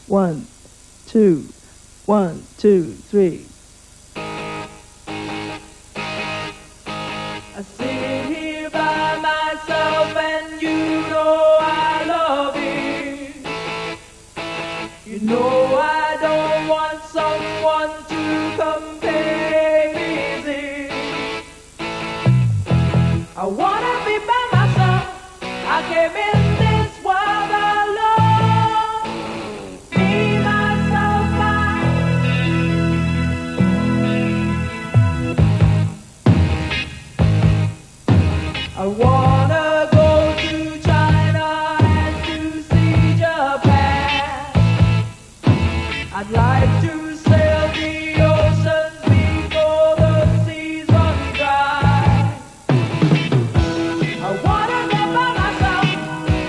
1, 2, 1, 2, 3. I sit here by myself and you know I love it. You know I don't want someone to compare me with. I wanna be by myself. I came in this world alone. Be myself, I wanna go to China and to see Japan. I'd like to sail the oceans before the seas run dry. I wanna live by myself.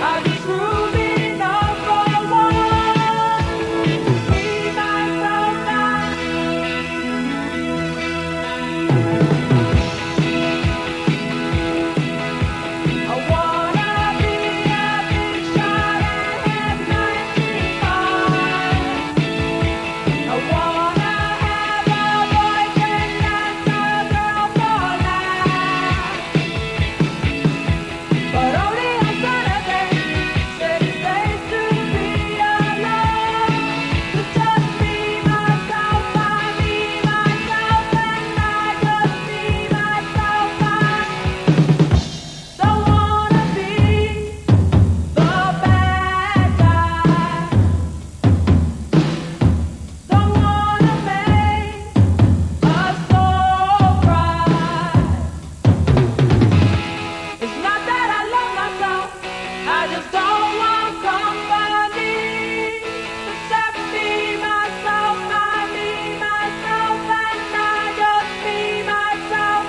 I'm truly number one. Be myself now. I wanna be a big shot and have 95. I wanna have a boyfriend and a girl for life. But only on Saturday, city days to be alone. To just be myself, I be myself, and I just be myself. I don't wanna be the bad guy. Don't wanna make us all cry. It's not that I love myself, I just don't want company. Except be myself, I be myself, and I just be myself.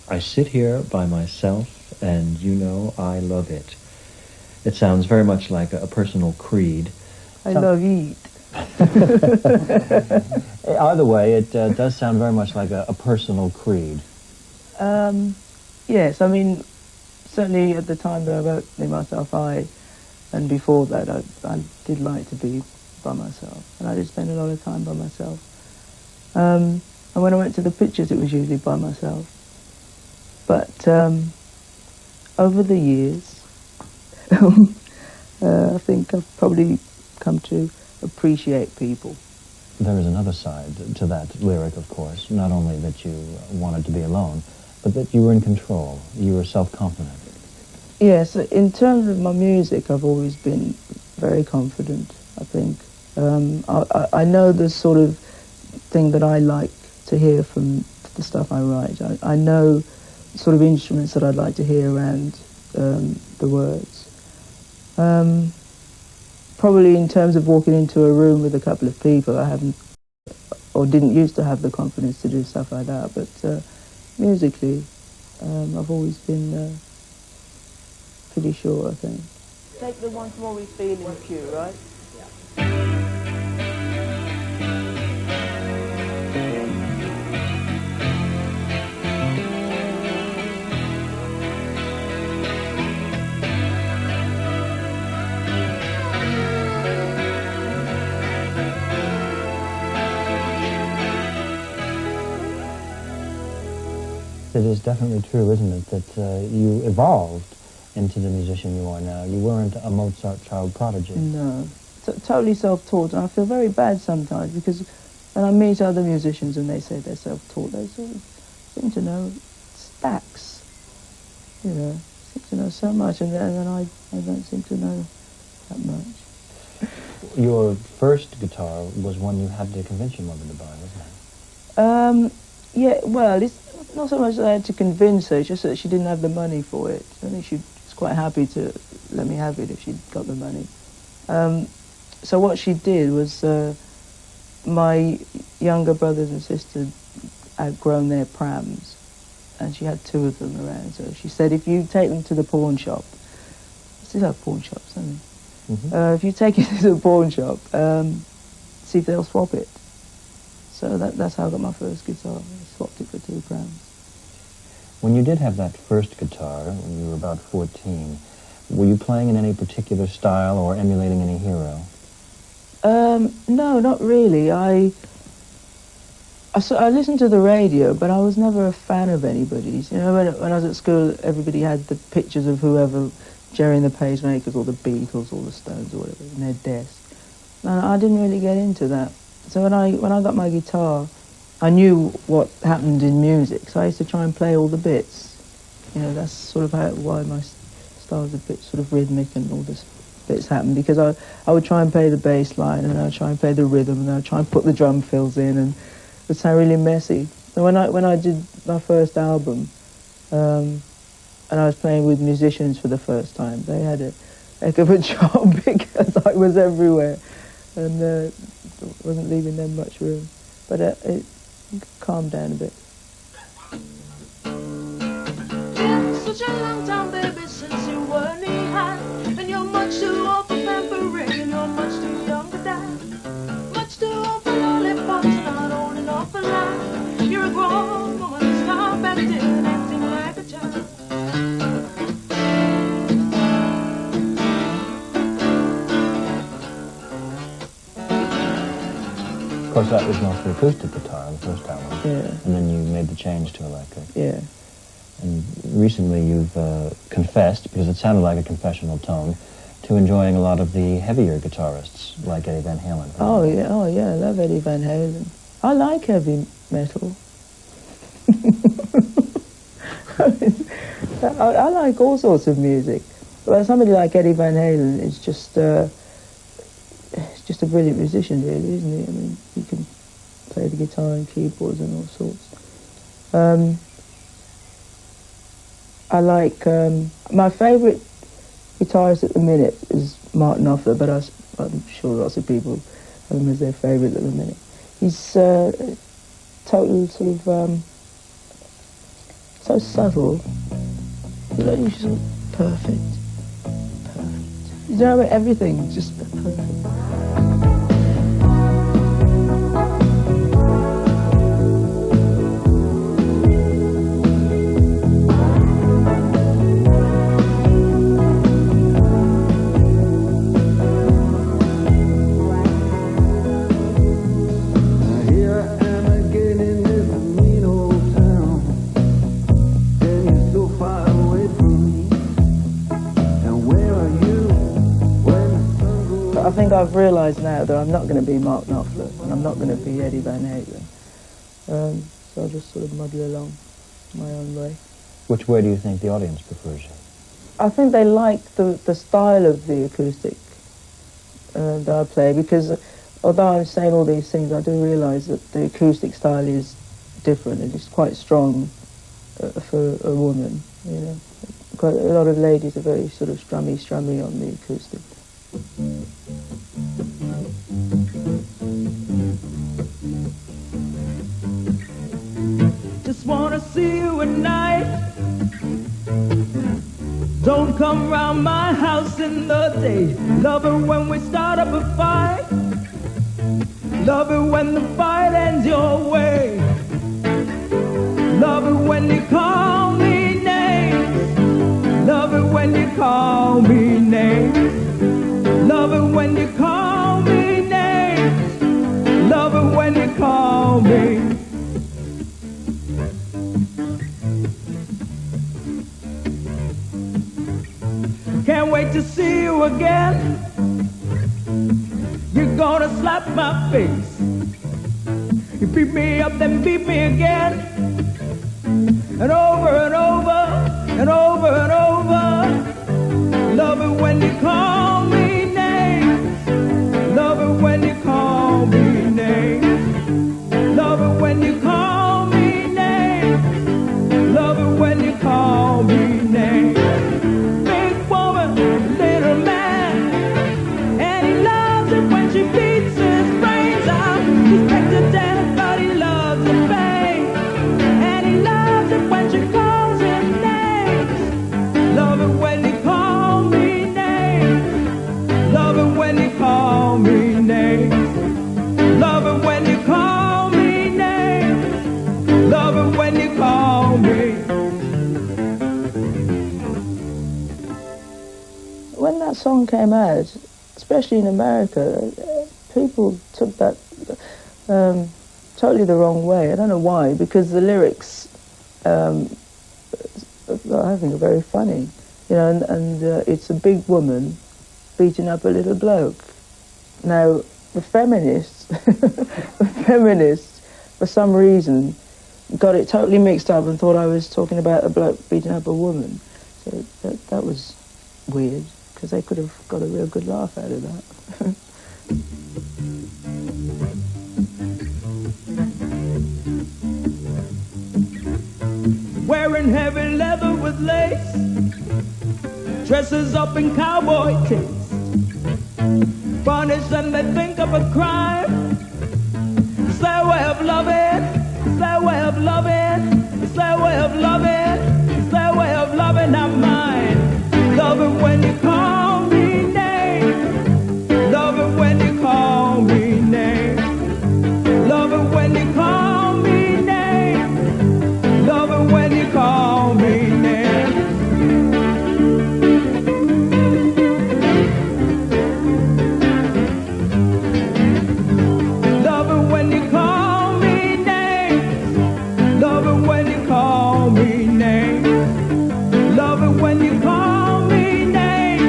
I sit here by myself, and you know I love it. It sounds very much like a personal creed. I love eat. Either way, it does sound very much like a personal creed. Yes, I mean, certainly at the time that I wrote Me, Myself, I, and before that, I did like to be by myself, and I did spend a lot of time by myself. And when I went to the pictures, it was usually by myself. But over the years, I think I've probably come to appreciate people. There is another side to that lyric, of course. Not only that you wanted to be alone, but that you were in control. You were self-confident. Yes, in terms of my music, I've always been very confident, I think. I know the sort of thing that I like to hear from the stuff I write. I know sort of instruments that I'd like to hear around the words. Probably in terms of walking into a room with a couple of people, I haven't, or didn't used to have the confidence to do stuff like that, but musically, I've always been pretty sure, I think. Take the Once More We Feel in cue, right? It is definitely true, isn't it, that you evolved into the musician you are now. You weren't a Mozart child prodigy. No, totally self-taught, and I feel very bad sometimes because when I meet other musicians and they say they're self-taught, they sort of seem to know stacks, you know, seem to know so much, and then I don't seem to know that much. Your first guitar was one you had to convince your mother to buy, wasn't it? Yeah, well, it's not so much that I had to convince her, it's just that she didn't have the money for it. I think she was quite happy to let me have it if she'd got the money. So what she did was, my younger brothers and sisters had grown their prams, and she had 2 of them around. So she said, if you take them to the pawn shop, still have pawn shops, don't they? Mm-hmm. If you take it to the pawn shop, see if they'll swap it. So that's how I got my first guitar. I swapped it for £2. When you did have that first guitar, when you were about 14, were you playing in any particular style or emulating any hero? No, not really. I listened to the radio, but I was never a fan of anybody's. You know, when I was at school, everybody had the pictures of whoever, Jerry and the Pacemakers, or the Beatles, or the Stones, or whatever, in their desk. And I didn't really get into that. So when I got my guitar, I knew what happened in music, so I used to try and play all the bits. You know, that's sort of why my style's a bit sort of rhythmic and all this bits happen, because I would try and play the bass line, and I'd try and play the rhythm, and I'd try and put the drum fills in, and it would sound really messy. And when I did my first album, and I was playing with musicians for the first time, they had a heck of a job because I was everywhere, and wasn't leaving them much room. But it calmed down a bit. It's such a long time, baby, since you were knee-high, and you're much too old for pampering, and you're much too young to die, much too old for lollipops, not old enough for life. You're a grown woman, stop acting like a child. Of course, that was mostly acoustic guitar, the first album. Yeah. And then you made the change to electric. Yeah. And recently you've confessed, because it sounded like a confessional tone, to enjoying a lot of the heavier guitarists, like Eddie Van Halen. Oh yeah, I love Eddie Van Halen. I like heavy metal. I like all sorts of music. But somebody like Eddie Van Halen is just a brilliant musician, really, isn't he? I mean, he can play the guitar and keyboards and all sorts. I like, my favourite guitarist at the minute is Martin Knopfler, but I'm sure lots of people have him as their favourite at the minute. He's total sort of, so subtle. You know, he's just perfect. You know, everything, just perfect. I think I've realised now that I'm not going to be Mark Knopfler and I'm not going to be Eddie Van Halen. So I'll just sort of muddle along my own way. Which way do you think the audience prefers you? I think they like the style of the acoustic that I play, because although I'm saying all these things, I do realise that the acoustic style is different and it's quite strong for a woman, you know. Quite a lot of ladies are very sort of strummy on the acoustic. Just wanna see you at night. Don't come round my house in the day. Love it when we start up a fight. Love it when the fight ends your way. Love it when you call me names. Love it when you call me names. Love it when you call me names. Love it when you call me. Can't wait to see you again. You're gonna slap my face. You beat me up, then beat me again. And over and over and over and over. Love it when you call me names. Love it when you call me names. Love it when you call me names. Love it when you call me names. Big woman, little man, and he loves it when she beats his brains out. He's back to death, but he loves the pain, and he loves it when she calls that song came out, especially in America, people took that totally the wrong way. I don't know why, because the lyrics, I think, are very funny. You know, and it's a big woman beating up a little bloke. Now, the feminists, for some reason, got it totally mixed up and thought I was talking about a bloke beating up a woman. So that was weird, because they could have got a real good laugh out of that. Wearing heavy leather with lace, dresses up in cowboy taste. Punished and they think of a crime. It's their way of loving, it's their way of loving, it's their way of loving, it's their way of loving, not mine. Love it when you call me name. Love it when you call me name. Love it when you call me name. Love it when you call me name. Love it when you call me name. Love it when you call me name. Love it when you call me name.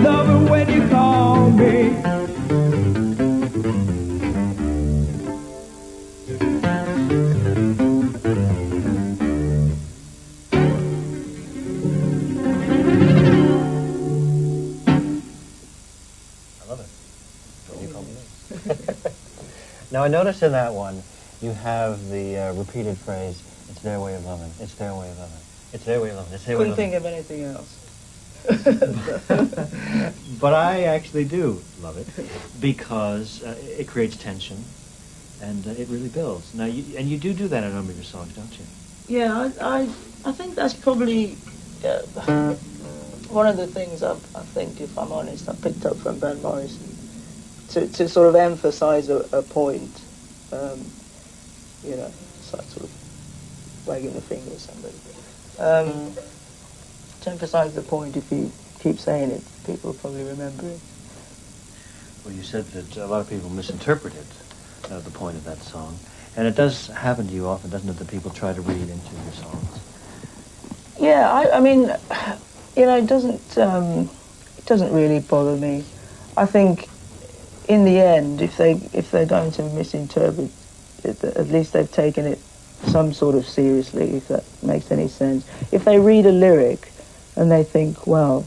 Love it when you call me. I love it. When you call me. Now, I noticed in that one, you have the repeated phrase, it's their way of loving, it's their way of loving, it's their way of loving, it's their way of Couldn't loving. think of anything else. But I actually do love it, because it creates tension, and it really builds. Now, you do that in a number of your songs, don't you? Yeah, I think that's probably one of the things I think, if I'm honest, I picked up from Van Morrison to sort of emphasise a point. You know, sort of wagging the finger at somebody. To emphasise the point, if you keep saying it, people will probably remember it. Well, you said that a lot of people misinterpreted the point of that song. And it does happen to you often, doesn't it, that people try to read into your songs? Yeah, I mean, you know, it doesn't really bother me. I think, in the end, if they're going to misinterpret it, at least they've taken it some sort of seriously, if that makes any sense. If they read a lyric and they think, well,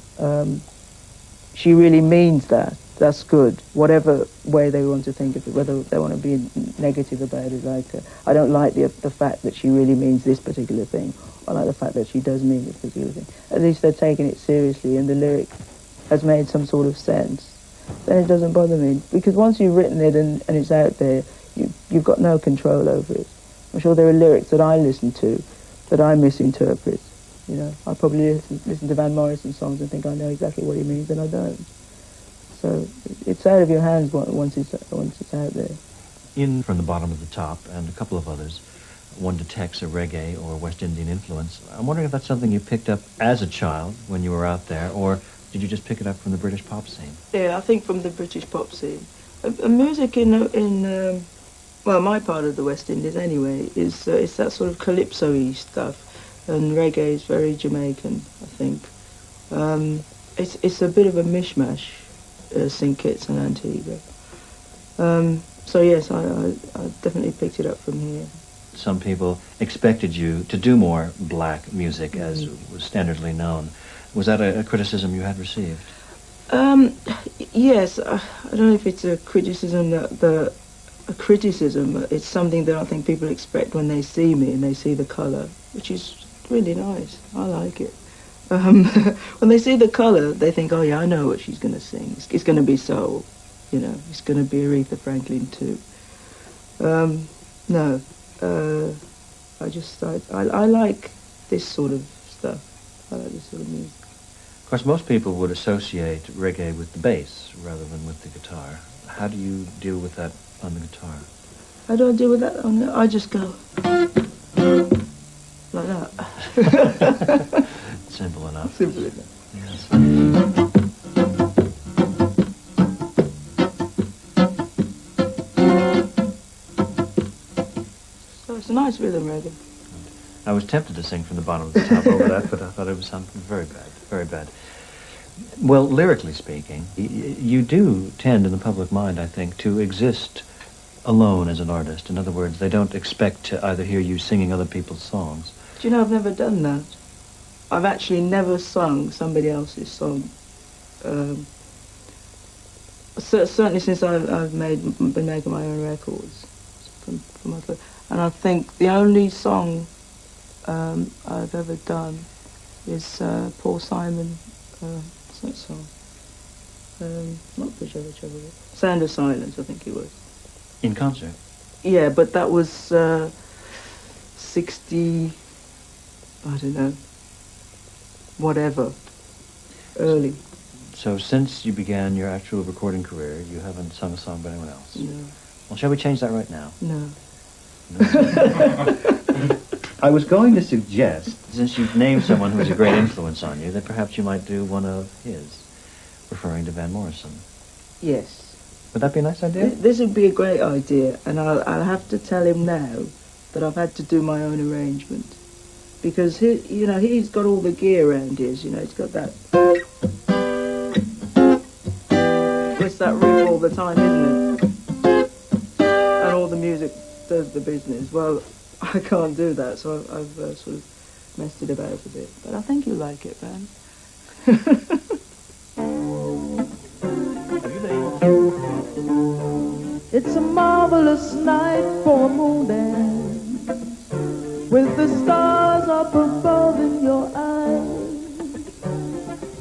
she really means that, that's good, whatever way they want to think of it, whether they want to be negative about it, like, I don't like the fact that she really means this particular thing, I like the fact that she does mean this particular thing. At least they're taking it seriously and the lyric has made some sort of sense. Then it doesn't bother me, because once you've written it and it's out there, you've got no control over it. I'm sure there are lyrics that I listen to that I misinterpret. You know, I probably listen to Van Morrison songs and think I know exactly what he means, and I don't. So it's out of your hands once it's out there. In From the Bottom of the Top and a couple of others, one detects a reggae or West Indian influence. I'm wondering if that's something you picked up as a child when you were out there, or did you just pick it up from the British pop scene? Yeah, I think from the British pop scene. Music in well, my part of the West Indies anyway, is it's that sort of calypso-y stuff, and reggae is very Jamaican, I think. It's a bit of a mishmash, St. Kitts and Antigua. So yes, I definitely picked it up from here. Some people expected you to do more black music, as was standardly known. Was that a criticism you had received? Yes, I don't know if it's a criticism a criticism. It's something that I think people expect when they see me and they see the colour, which is really nice. I like it. When they see the colour, they think, oh yeah, I know what she's going to sing. It's going to be soul, you know. It's going to be Aretha Franklin too. No, I like this sort of stuff. I like this sort of music. Of course, most people would associate reggae with the bass rather than with the guitar. How do you deal with that on the guitar? How do I deal with that? I just go like that. Simple enough. Simple enough. Yes. it's a nice rhythm, reggae. I was tempted to sing from the bottom of the top over that, but I thought it was something very bad, very bad. Well, lyrically speaking, you do tend in the public mind, I think, to exist alone as an artist. In other words, they don't expect to either hear you singing other people's songs. Do you know, I've never done that. I've actually never sung somebody else's song. Certainly since I've been making my own records. From my first, and I think the only song I've ever done is Paul Simon, what's that song? Not Bridge Over Trouble. Sound of Silence, I think it was. In concert? Yeah, but that was 60, I don't know, whatever, early. So since you began your actual recording career, you haven't sung a song by anyone else? No. Well, shall we change that right now? No. I was going to suggest, since you've named someone who was a great influence on you, that perhaps you might do one of his, referring to Van Morrison. Yes. Would that be a nice idea? This would be a great idea, and I'll have to tell him now that I've had to do my own arrangement. Because, he's got all the gear around his, he's got that... It's that riff all the time, isn't it? And all the music does the business. Well, I can't do that, so I've sort of messed it about a bit. But I think you'll like it, man. It's a marvelous night for a moon dance, with the stars up above in your eyes.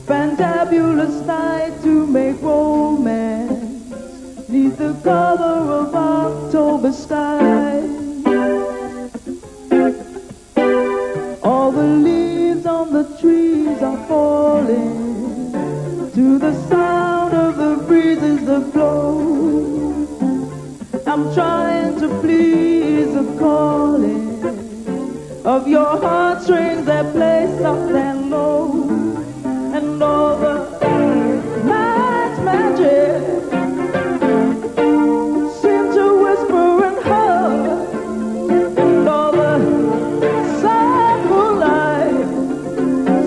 Fantabulous night to make romance, neath the cover of October skies. All the leaves on the trees are falling to the sound of the breezes that blow. I'm trying to please the calling of your heartstrings that play soft and low, and all the night's magic seem to whisper and hug, and all the summer light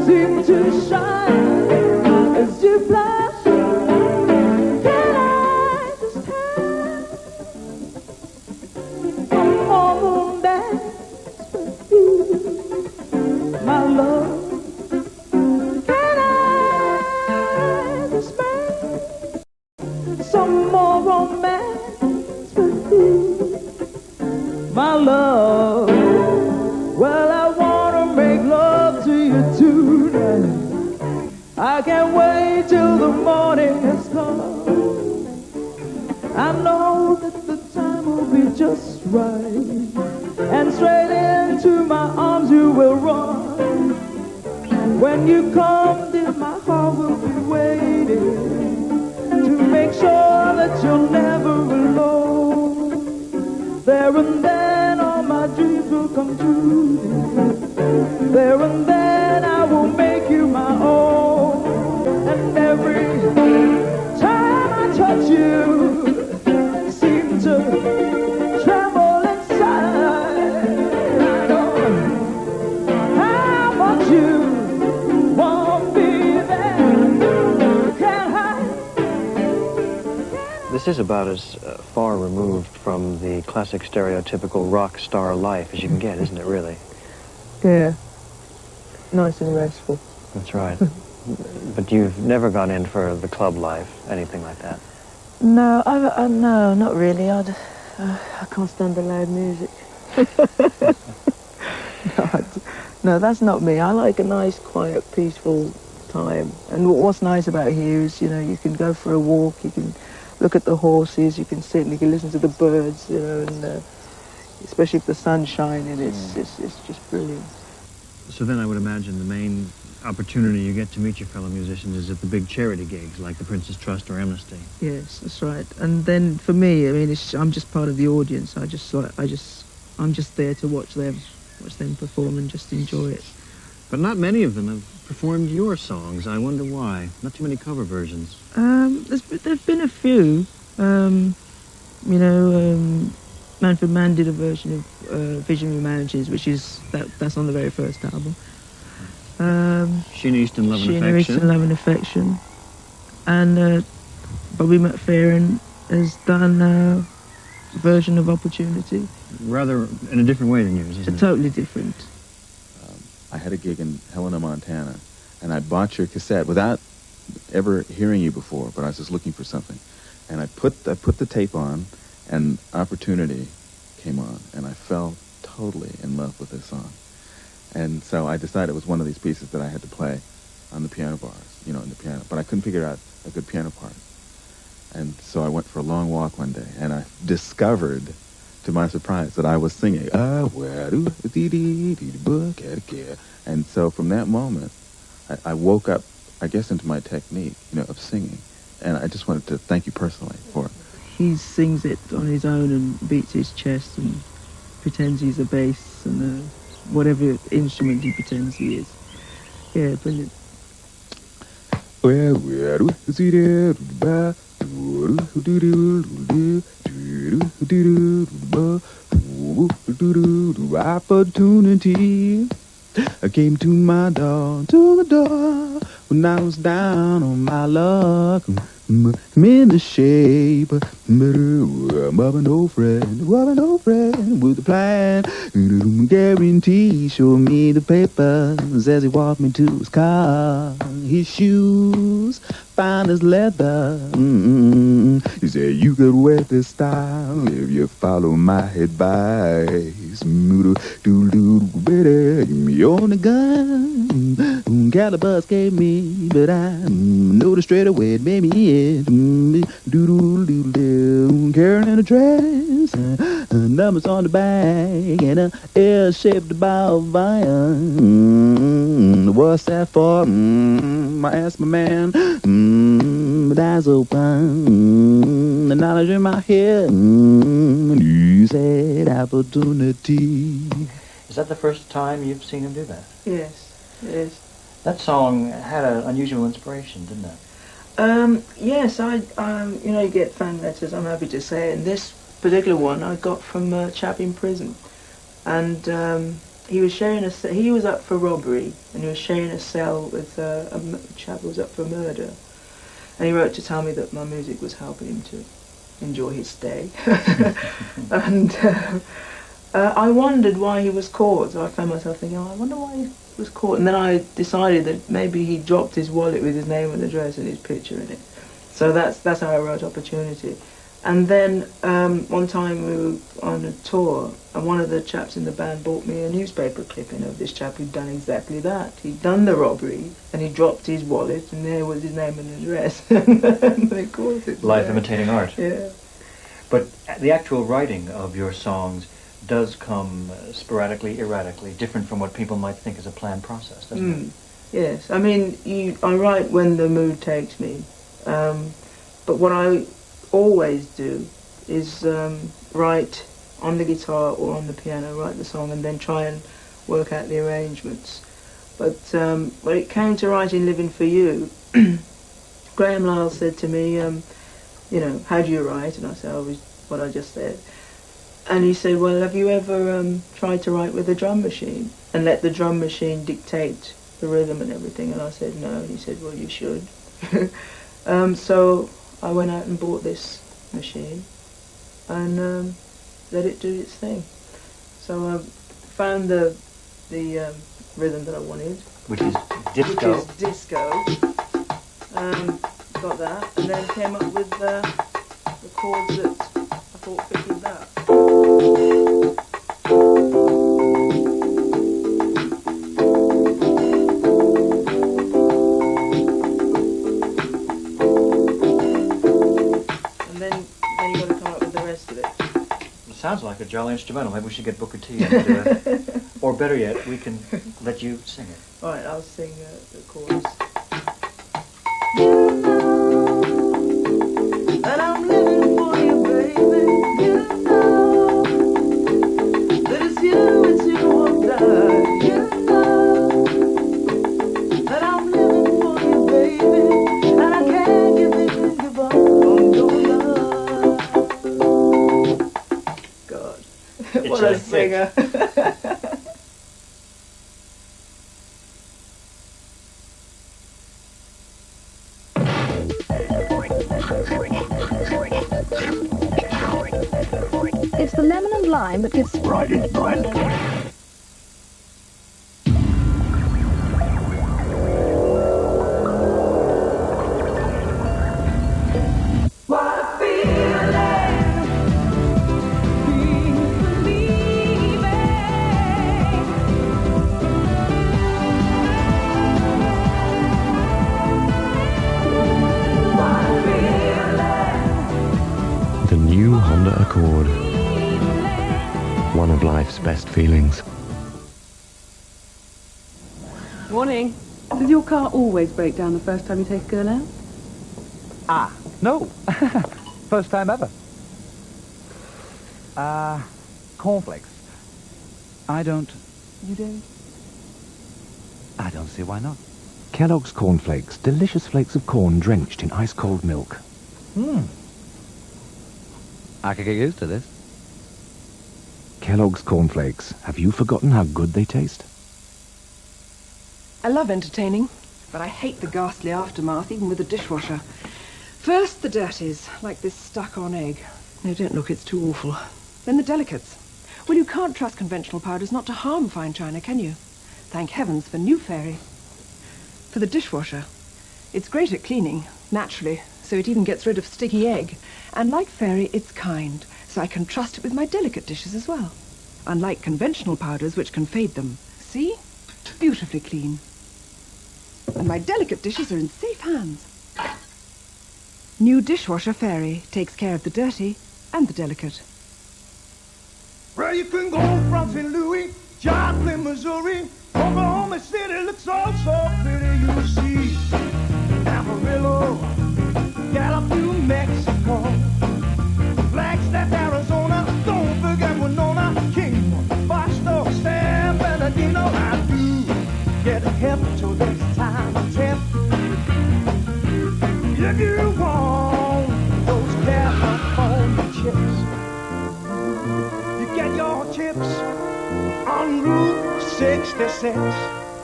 seem to shine as you fly. My love, well, I wanna make love to you tonight. I can't wait till the morning has come. I know that the time will be just right, and straight into my arms you will run. When you come, dear, my heart will be waiting to make sure that you're never alone. There and then all my dreams will come true. There and then I will make you my own. And every time I touch you, seem to tremble inside. I know how much you want me there. Can't hide. This is about as far removed from the classic stereotypical rock star life as you can get, isn't it, really? Yeah. Nice and restful. That's right. But you've never gone in for the club life, anything like that? No, no, not really. I can't stand the loud music. No, that's not me. I like a nice, quiet, peaceful time. And what's nice about here is, you can go for a walk, you can look at the horses, you can sit and you can listen to the birds, and especially if the sun's shining, it's just brilliant. So then I would imagine the main opportunity you get to meet your fellow musicians is at the big charity gigs like the Prince's Trust or Amnesty. Yes, that's right. And then for me, I mean, I'm just part of the audience. I'm just there to watch them perform and just enjoy it. But not many of them have performed your songs. I wonder why. Not too many cover versions. There've been a few. Manfred Mann did a version of Visionary Managers, which is that's on the very first album. Sheena Easton, Love and Sheena Affection. Easton, Love and Affection. And Bobby McFerrin has done a version of Opportunity. Rather in a different way than yours, isn't it? Totally different. I had a gig in Helena, Montana, and I bought your cassette without ever hearing you before, but I was just looking for something. And I put the tape on, and Opportunity came on, and I fell totally in love with this song. And so I decided it was one of these pieces that I had to play on the piano bars, in the piano. But I couldn't figure out a good piano part. And so I went for a long walk one day, and I discovered, to my surprise, that I was singing. And so from that moment, I woke up, I guess, into my technique, of singing. And I just wanted to thank you personally for it. He sings it on his own and beats his chest and pretends he's a bass and whatever instrument he pretends he is. Yeah, brilliant. Opportunity. I came to my door, when I was down on my luck. I'm in the shape of an old friend with a plan. Guarantee, show me the papers as he walked me to his car. His shoes, fine as leather. He said, you could wear this style if you follow my advice. Me on the gun, Calibus gave me, but I noticed straight away it made me in. Carrying in a dress, numbers on the back, and a L-shaped ball of iron. What's that for? I asked my man, but eyes open, the knowledge in my head. You said opportunity. Is that the first time you've seen him do that? Yes, yes. That song had an unusual inspiration, didn't it? Yes, you get fan letters, I'm happy to say, and this particular one I got from a chap in prison. And he was sharing he was up for robbery, and he was sharing a cell with a chap who was up for murder. And he wrote to tell me that my music was helping him to enjoy his stay. And I wondered why he was caught, so I found myself thinking, I wonder why he was caught. And then I decided that maybe he dropped his wallet with his name and address and his picture in it. So that's how I wrote Opportunity. And then one time we were on a tour, and one of the chaps in the band bought me a newspaper clipping of this chap who'd done exactly that. He'd done the robbery, and he dropped his wallet, and there was his name and address. And they caught it. Life imitating art. Yeah. But the actual writing of your songs does come sporadically, erratically, different from what people might think is a planned process, doesn't it? Yes. I mean, I write when the mood takes me. But what I always do is write on the guitar or on the piano, write the song, and then try and work out the arrangements. But when it came to writing Living for You, Graham Lyle said to me, how do you write? And I said, what I just said. And he said, well, have you ever tried to write with a drum machine and let the drum machine dictate the rhythm and everything? And I said, no. And he said, well, you should. So I went out and bought this machine and let it do its thing. So I found the rhythm that I wanted. Which is disco. Which is disco. Got that, and then came up with the chords that I thought fitted that. And then you got to come up with the rest of it. It sounds like a jolly instrumental. Maybe we should get Booker T in to do it. Or better yet, we can let you sing it. All right, I'll sing the chorus. And I'm living for you, baby. You know that it's you or die. You know that I'm living for you, baby, and I can't give up on your love. God. What a singer. It's the lemon and lime that gives... Right in, Brian. What a feeling, believing. What a feeling. The new Honda Accord. One of life's best feelings. Morning. Does your car always break down the first time you take a girl out? Ah, no. First time ever. Cornflakes. I don't... You don't? I don't see why not. Kellogg's Cornflakes. Delicious flakes of corn drenched in ice-cold milk. I could get used to this. Kellogg's Cornflakes. Have you forgotten how good they taste? I love entertaining, but I hate the ghastly aftermath, even with the dishwasher. First, the dirties, like this stuck-on egg. No, don't look, it's too awful. Then the delicates. Well, you can't trust conventional powders not to harm fine china, can you? Thank heavens for new Fairy. For the dishwasher, it's great at cleaning, naturally, so it even gets rid of sticky egg. And like Fairy, it's kind, so I can trust it with my delicate dishes as well. Unlike conventional powders, which can fade them. See? Beautifully clean. And my delicate dishes are in safe hands. New dishwasher Fairy takes care of the dirty and the delicate. Well, you can go from St. Louis, Joplin, Missouri, Oklahoma City looks all so pretty, you see. Amarillo, Gallup, New Mexico, Flagstaff, Arizona, don't forget Winona, Kingman, Barstow, San Bernardino. I do get hip to this time of tip. If you want those California chips, you get your chips on Route 66.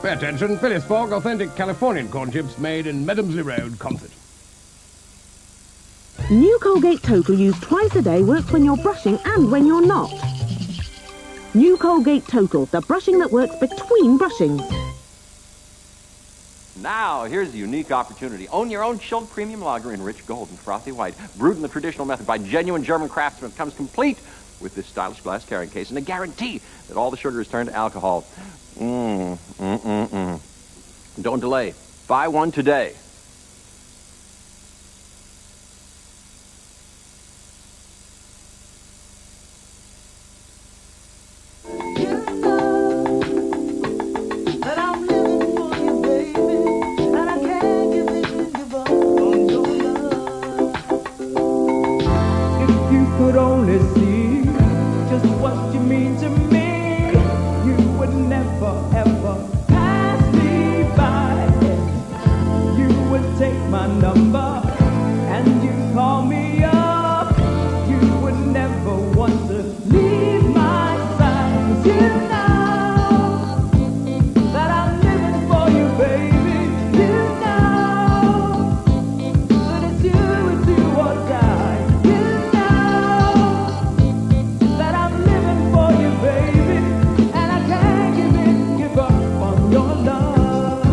Pay attention, Phyllis Fogg, authentic Californian corn chips made in Medhamsley Road, Consett. New Colgate Total used twice a day works when you're brushing and when you're not. New Colgate Total, the brushing that works between brushings. Now, here's a unique opportunity. Own your own chilled premium lager in rich gold and frothy white. Brewed in the traditional method by genuine German craftsmen. It comes complete with this stylish glass carrying case and a guarantee that all the sugar is turned to alcohol. Don't delay. Buy one today. Could only see just what you mean to me, you would never ever pass me by. You would take my number and you'd call me up. You would never want to leave my side. 'Cause you know that I'm living for you, baby. You know that it's you or die. You know that I'm living for you, baby, and I can't give up on your love.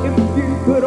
If you could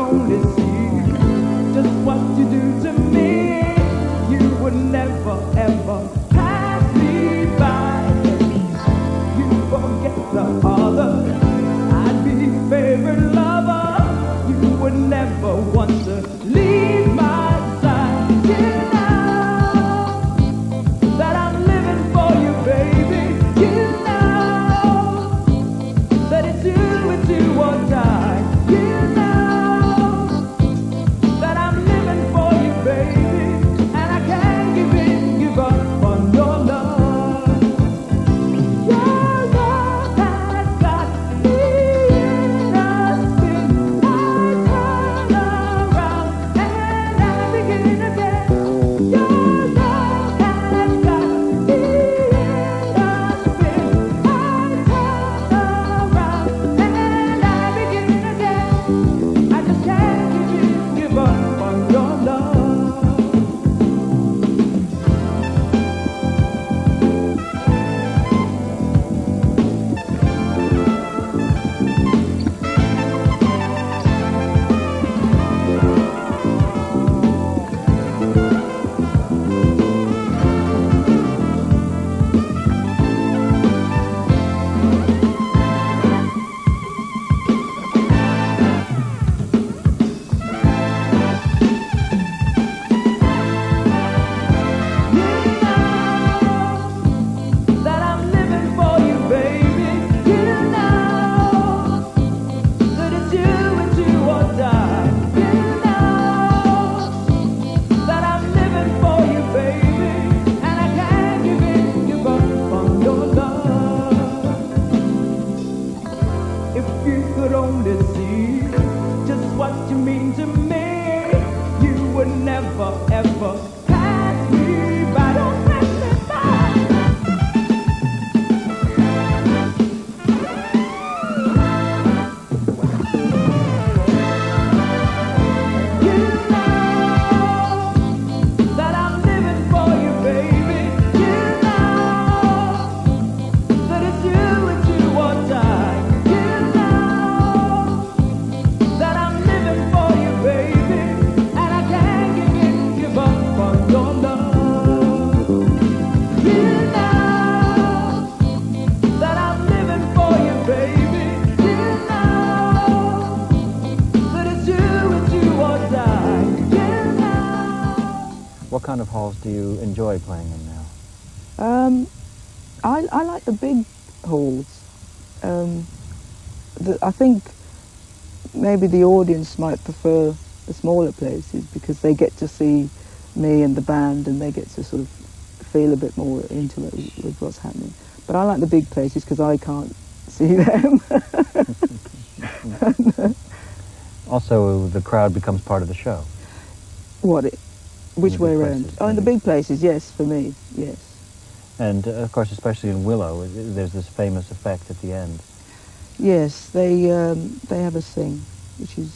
ever pass me by. Don't pass me by. You know that I'm living for you, baby. You know that it's you or die. You know that I'm living for you, baby, and I can't give up on your love. You know that I'm living for you, baby. You know that it's you or die. You know. What kind of halls do you enjoy playing in now? I like the big halls. I think maybe the audience might prefer the smaller places because they get to see me and the band and they get to sort of feel a bit more intimate with what's happening. But I like the big places because I can't see them. Also, the crowd becomes part of the show. Which In the way big around? places, Oh, in the maybe. big places, yes, for me, yes. And, of course, especially in Willow, there's this famous effect at the end. Yes, they have a sing, which is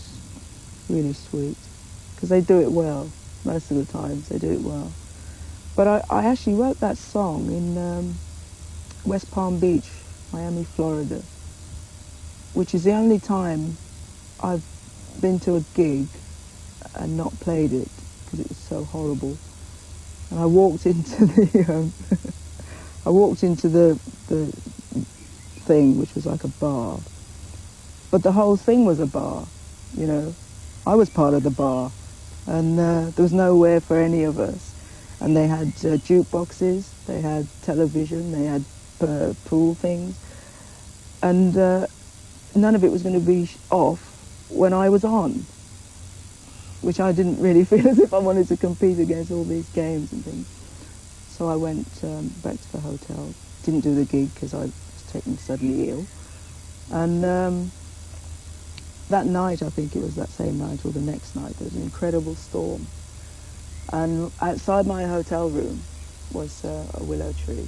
really sweet, because they do it well. Most of the times they do it well. But I actually wrote that song in West Palm Beach, Miami, Florida, which is the only time I've been to a gig and not played it because it was so horrible. And I walked into the I walked into the thing, which was like a bar. But the whole thing was a bar, you know. I was part of the bar, and there was nowhere for any of us. And they had jukeboxes, they had television, they had pool things, and none of it was going to be off when I was on, which I didn't really feel as if I wanted to compete against all these games and things. So I went back to the hotel, didn't do the gig because I was taken suddenly ill. And that night, I think it was that same night or the next night, there was an incredible storm. And outside my hotel room was a willow tree.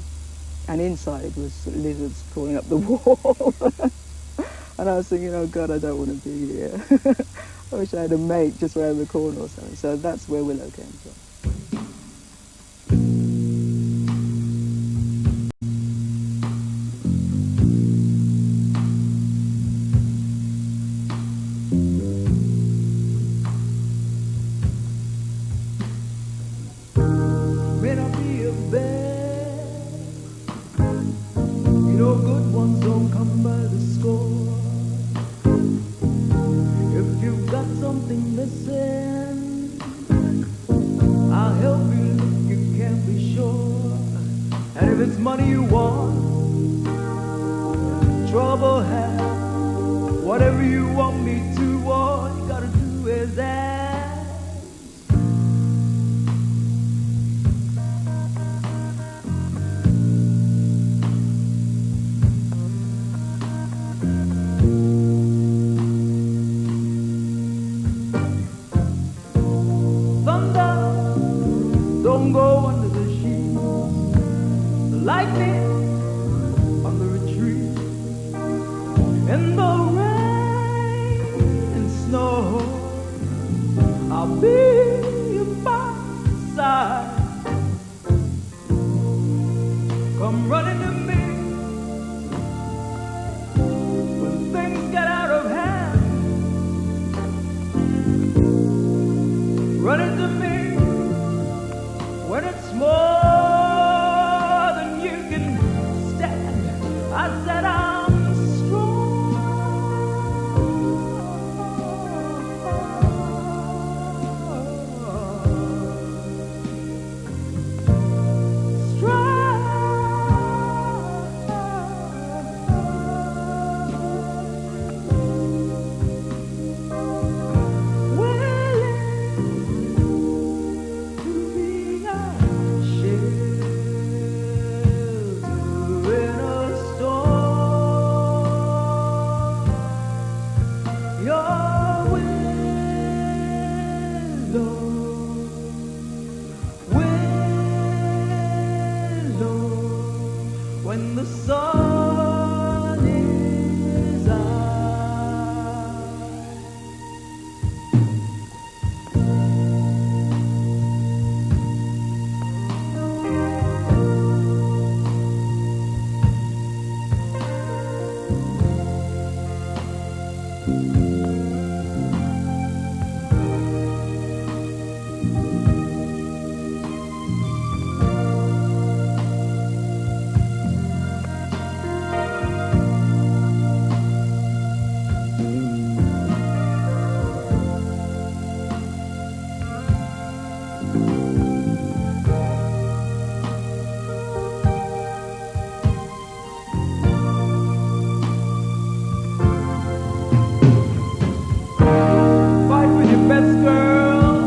And inside was lizards crawling up the wall. And I was thinking, oh God, I don't want to be here. I wish I had a mate just around the corner or something. So that's where Willow came from. May not be a bed, you know good ones don't come by the score. If you've got something missing, I'll help you look, you can't be sure. And if it's money you want, trouble have, whatever you want me to, all you gotta do is ask. Don't go under the sheets, the lightning on the retreat, in the rain and snow, I'll be by your side. Come running to me when things get out of hand. Running to me when it's more than you can stand. I said I'm strong. Strong. the sun is out. Fight with your best girl,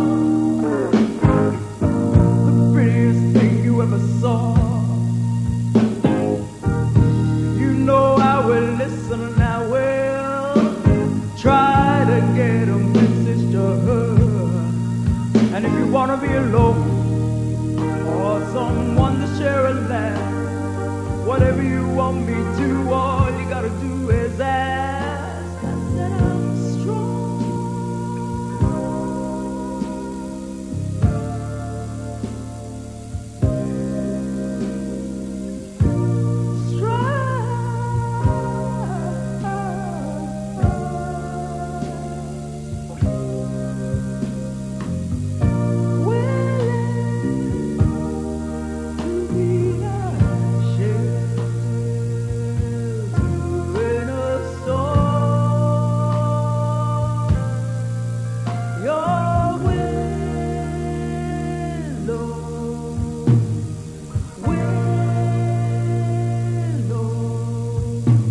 the prettiest thing you ever saw. You know I will listen and I will try to get a message to her. And if you want to be alone or someone to share a laugh, whatever you want me to, all you gotta do is ask. I said I'm strong.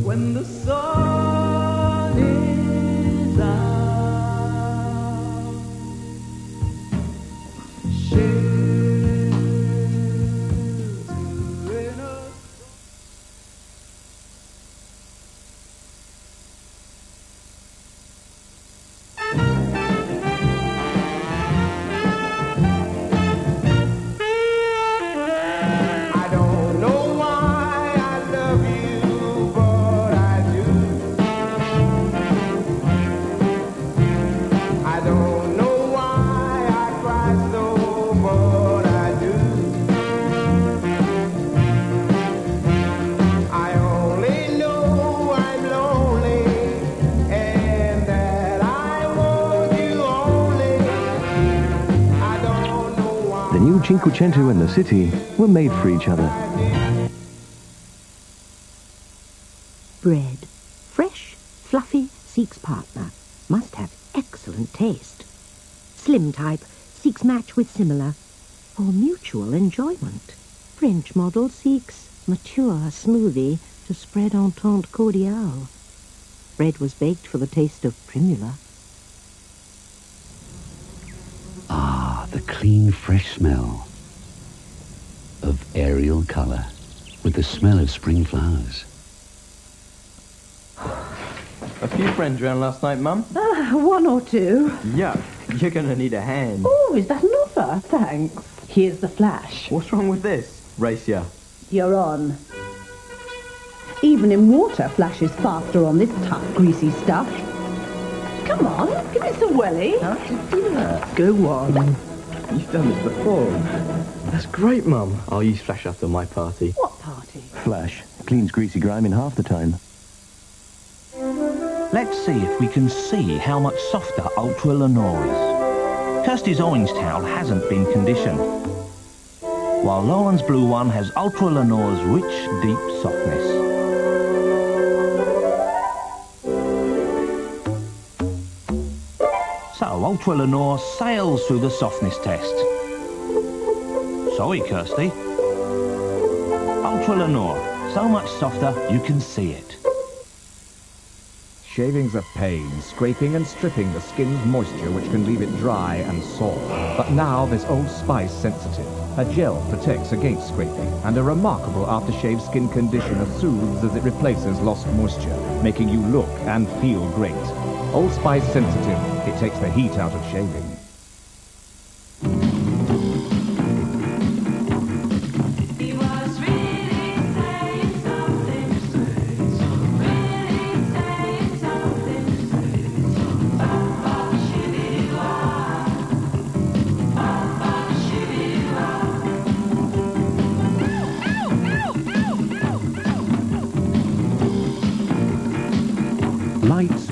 When the sun is out, sheltering us. I don't know why I love you, but I do. I don't know why I cry so, but I do. I only know I'm lonely and that I want you only. I don't know why. The new Cinquecento and the city were made for each other. Bread. Fresh, fluffy, seeks partner. Must have excellent taste. Slim type, seeks match with similar. For mutual enjoyment. French model seeks mature smoothie to spread entente cordiale. Bread was baked for the taste of primula. Ah, the clean, fresh smell of aerial colour with the smell of spring flowers. A few friends round last night, Mum. One or two. Yuck. You're going to need a hand. Oh, is that an offer? Thanks. Here's the flash. What's wrong with this? Race ya. You're on. Even in water, flash is faster on this tough, greasy stuff. Come on, give me some welly. How did you do that? Go on. You've done this before. That's great, Mum. I'll use Flash after my party. What party? Flash cleans greasy grime in half the time. Let's see if we can see how much softer Ultra Lenore is. Kirsty's orange towel hasn't been conditioned, while Lauren's blue one has Ultra Lenore's rich, deep softness. So Ultra Lenore sails through the softness test. Sorry, Kirsty. Ultra Lenore, so much softer you can see it. Shaving's a pain, scraping and stripping the skin's moisture, which can leave it dry and sore. But now there's Old Spice Sensitive. A gel protects against scraping, and a remarkable aftershave skin conditioner soothes as it replaces lost moisture, making you look and feel great. Old Spice Sensitive. It takes the heat out of shaving. He was really saying something.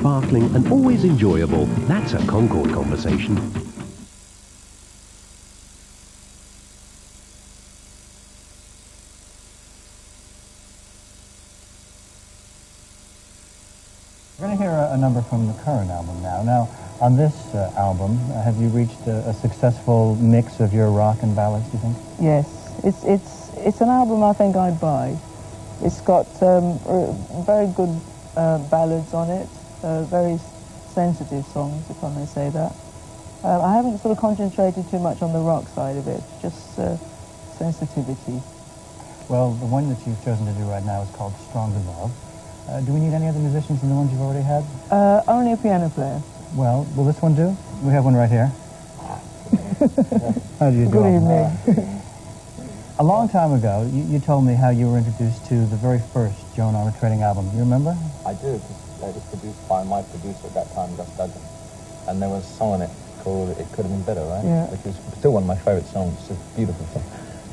sparkling and always enjoyable. That's a Concord conversation. We're going to hear a number from the current album now. Now, on this album, have you reached a successful mix of your rock and ballads, do you think? Yes, it's an album I think I'd buy. It's got very good ballads on it, very sensitive songs, if I may say that. I haven't sort of concentrated too much on the rock side of it, just sensitivity. Well, the one that you've chosen to do right now is called Stronger Love. Do we need any other musicians than the ones you've already had? Only a piano player. Well, will this one do? We have one right here. How do you do? Good evening. A long time ago, you told me how you were introduced to the very first Joan Armatrading album. You remember? I do, because it was produced by my producer at that time, Gus Duggan. And there was a song on it called It Could Have Been Better, right? Yeah. Which is still one of my favourite songs. It's a beautiful song.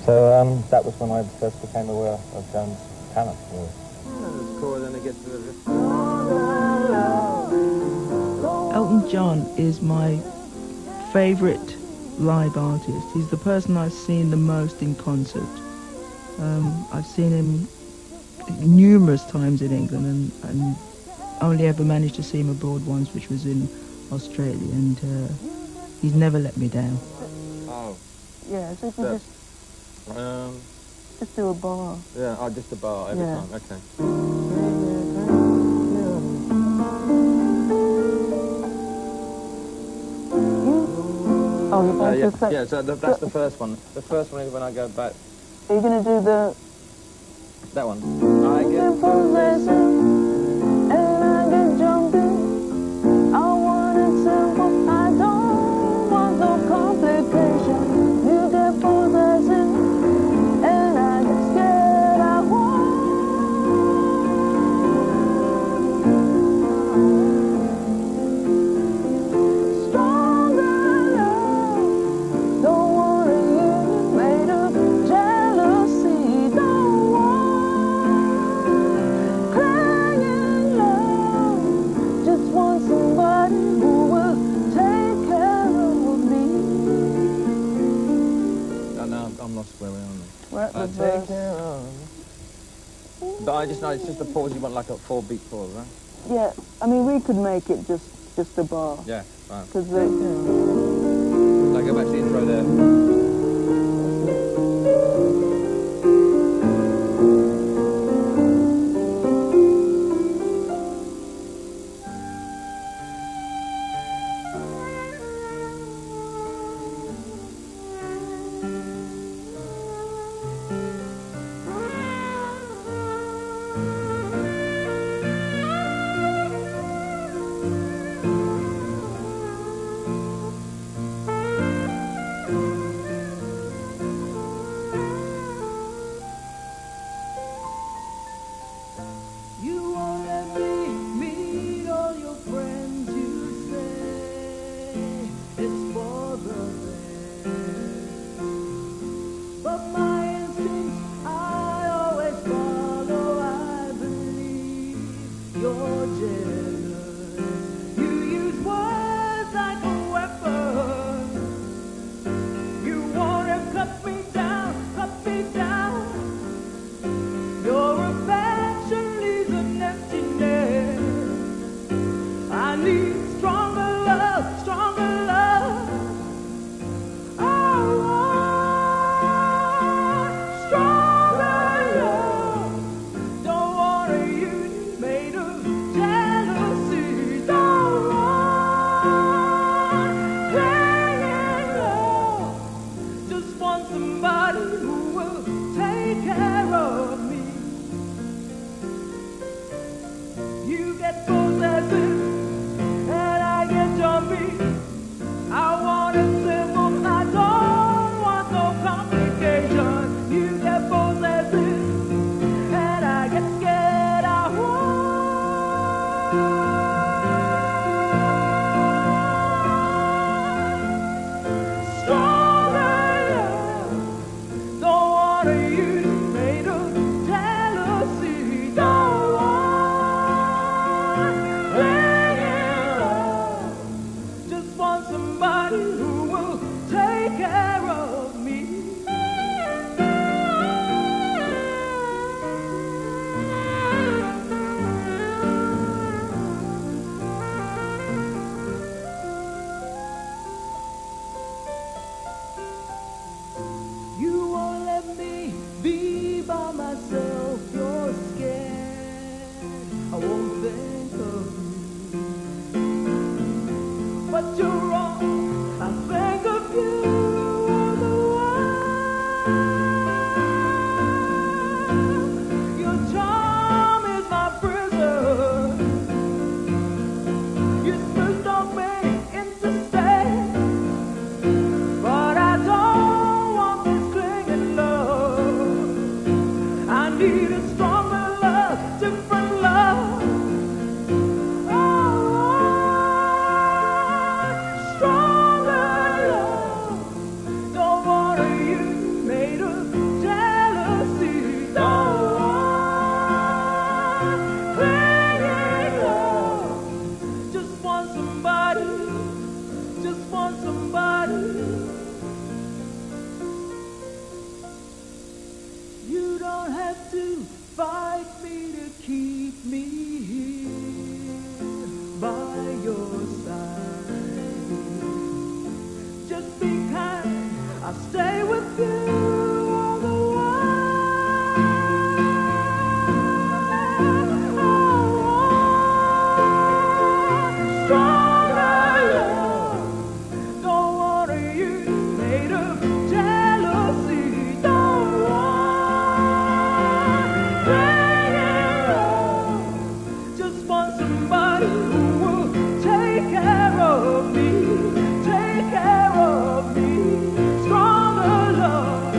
So that was when I first became aware of Joan's talent, really. Elton John is my favourite live artist. He's the person I've seen the most in concert. I've seen him numerous times in England and only ever managed to see him abroad once, which was in Australia, and he's never let me down. Oh. Yeah, so if you just do a bar. Yeah, oh, just a bar every Yeah. time, okay. Oh, you're going yeah, to say... yeah, so that's the first one. The first one is when I go back. Are you going to do the... That one. I get possessive and I get jumpy. I want it simple. I don't want no complication. You get possessive and I get scared. I want stronger love. Don't want a union made of jealousy. Don't want crying love. Just want somebody who will take care of me. No, I'm lost where we are now. We're at the Take verse. care of me. But I just know it's just a pause. You want like a 4-beat pause, right? Yeah, I mean, we could make it just a bar. Yeah, right. Because Like go back to the intro there. You won't let me meet all your friends, you say it's for the best. But my instincts I always follow. I believe you're jealous. You use words like a weapon. You wanna cut me down, cut me down. Your affection leaves an emptiness. I need stronger love, stronger love. I want stronger love. Don't want a union made of jealousy. Don't want clinging love. Just want somebody who will take care of me. You get possessive and I get jumpy. I want it simple. I don't want no complication. You get possessive and I get scared. I want stronger love. Don't to fight me to keep me here by your side. Just be kind, I'll stay with you all the while. Stronger love, don't want you made of jealousy. Don't want praying love, just want somebody who will take care of me, take care of me. Stronger love,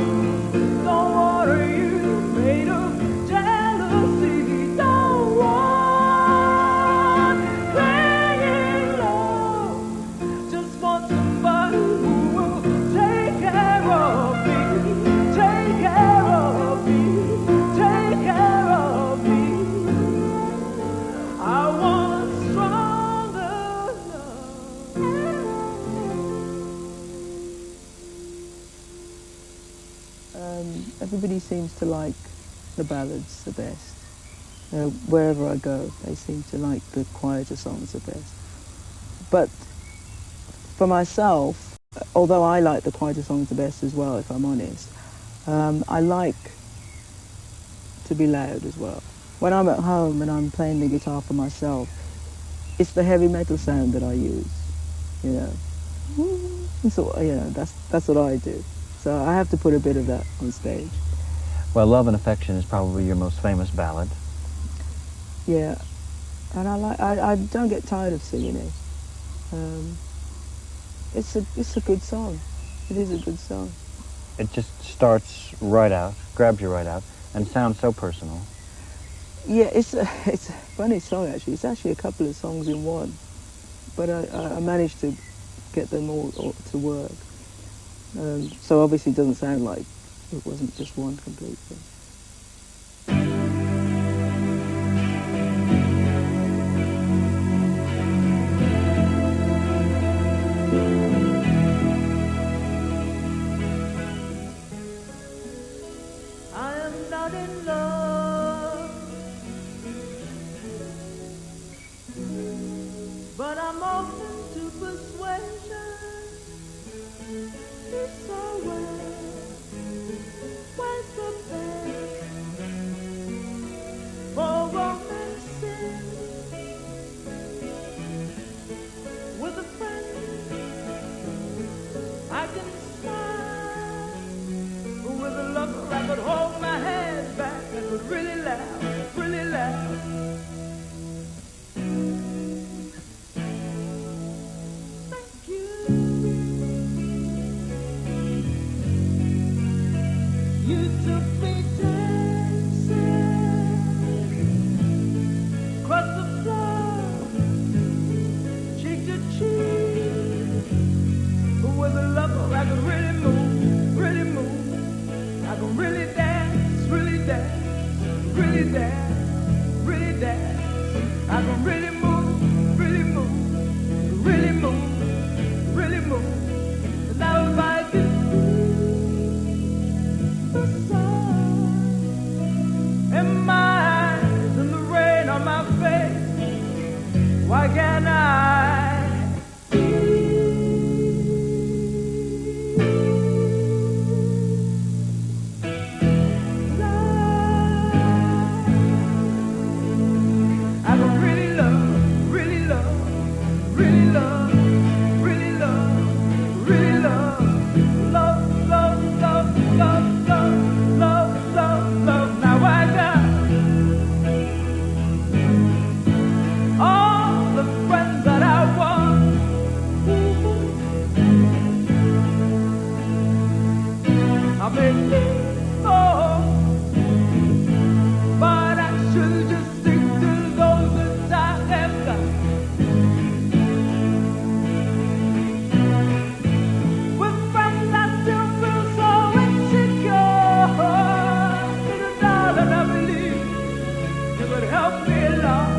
don't want you made of jealousy. Don't want praying love, just want somebody who will take care of me, take care of me, take care of me. I want stronger love. Everybody seems to like the ballads the best. Wherever I go, they seem to like the quieter songs the best. But for myself, although I like the quieter songs the best as well, if I'm honest, I like to be loud as well. When I'm at home and I'm playing the guitar for myself, it's the heavy metal sound that I use, you know. And so, you know, that's what I do. So I have to put a bit of that on stage. Well, Love and Affection is probably your most famous ballad. Yeah, and I don't get tired of singing it. It's a good song. It is a good song. It just starts right out, grabs you right out, and sounds so personal. Yeah, it's a funny song actually. It's actually a couple of songs in one, but I managed to get them all to work. So obviously it doesn't sound like it wasn't just one complete thing. I am not in love, but I'm open to persuasion. It's always the best for romancing with a friend. I can smile with a lover. I could hold my hands back. I could really laugh, really laugh. Thank you. You took me dancing across the floor, cheek to cheek, with a lover. I could really move, really move. I can really dance, really dance, really dance, really dance. I can really move, really move, really move, really move. And now if I do the sun in my eyes and the rain on my face, why can't I? I can really love, really love, really love, really love, really love, love, love, love, love, love, love, love, love. Now I got all the friends that I want. I may need more, but I should just stick to those that I have got. With friends I still feel so insecure. Little darling, I believe you could help me along.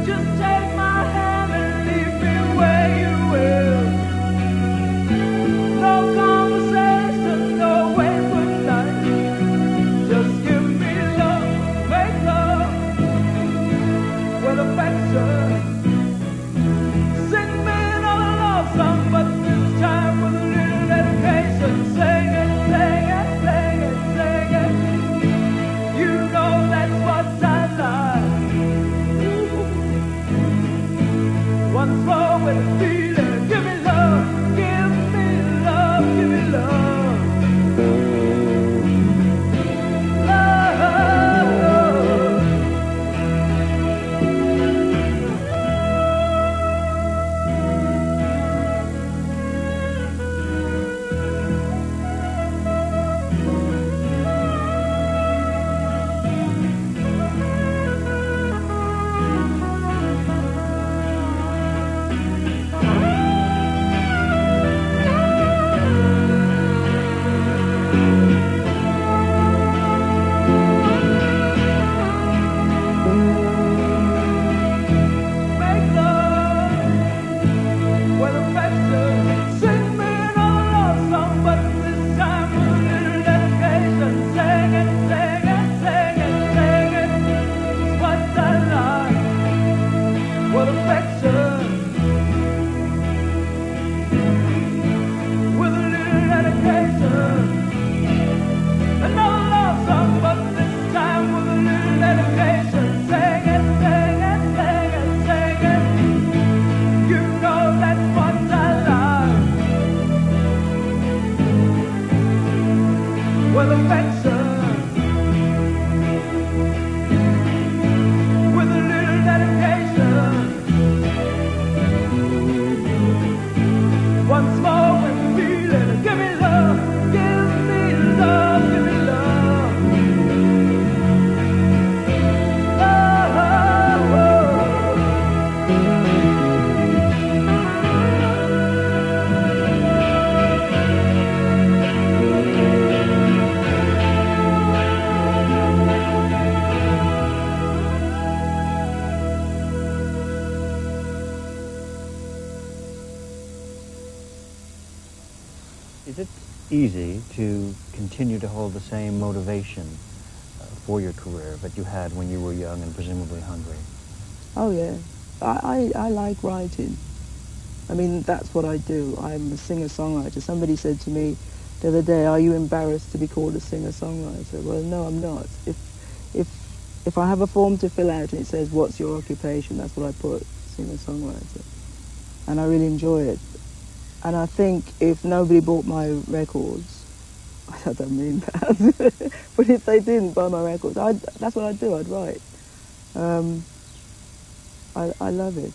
Just take my hand and lead me where you will. No conversation, with affection, with a little dedication. Once more with feeling, give me love, give me love, give me love. Is it easy to continue to hold the same motivation for your career that you had when you were young and presumably hungry? Oh, yeah. I like writing. I mean, that's what I do. I'm a singer-songwriter. Somebody said to me the other day, are you embarrassed to be called a singer-songwriter? Well, no, I'm not. If I have a form to fill out and it says, what's your occupation, that's what I put, singer-songwriter. And I really enjoy it. And I think if nobody bought my records, I don't mean that, but if they didn't buy my records, that's what I'd do, I'd write. I love it.